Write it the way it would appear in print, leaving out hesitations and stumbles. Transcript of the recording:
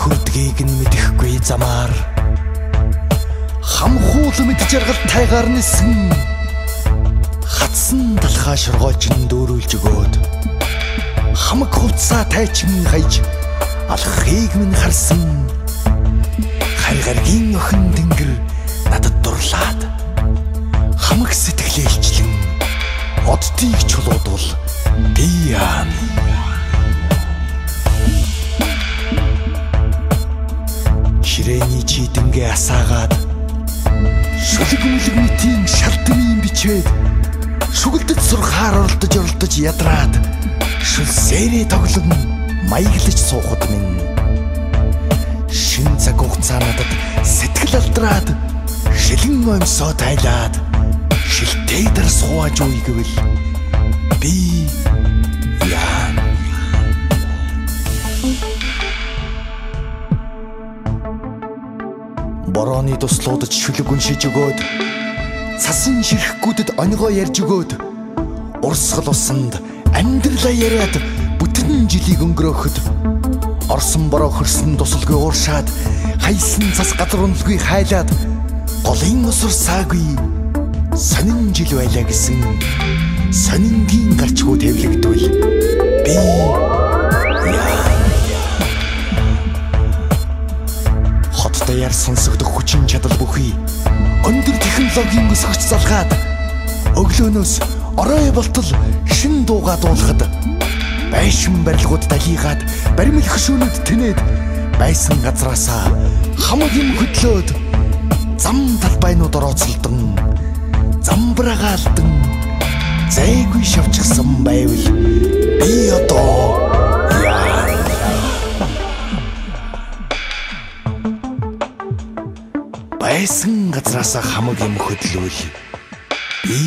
Хүрдгийг нь мэдэхгүй замаар хам хуул мэд жаргалтайгаар нисэн хатсан талхаа шоргоолж дөөрүүлж өгөөд хамаг хувцаа тайчин хайж алхахыг минь харсан харгаргийн охин тэнгэр надад дурлаад хамаг сэтгэлээлчлэн оддыг чулуудвал би яа ширээний чийдэнгээ асаагаад шүлэг мүлэг мэтийн шалтмын бичээд шүгэлдэд сурхаар оролдож ядраад шүлсээрээ тоглон маяглаж суухад минь шин цаг хугацаа надад сэтгэл алдраад шилэн өмсөө тайлаад шилтэй дарс хувааж уй гэвэл би яа борооны туслуудад шүлэг уншиж өгөөд цасан ширхгүүдэд онигоо ярьж өгөөд урсгал усанд амьдралаа яриад бүтэн жилийг өнгөрөөхөд орсон бороо хөрсөн тусалгүй ууршаад хайсан цас газар унлгүй хайлаад голын усур саагүй сонин жил байлаа гэсэн сонингийн гарчгүй тэвлэгдвэл би яар сонсогдох хүчин чадал бүхий өндөр технологийн өсгөж залгаад өглөөнөөс орой болтол шин дуугаа дуулахад байшин барилгууд дагийгаад баримл хөшөөнөд тэнээд байсан газраасаа хамаг юм хөдлөөд зам талбайнууд орооцолдон замбрагаалдан зайгүй шавчсан байвал би одоо байсан газраасаа хамаг юм хөдлөөл би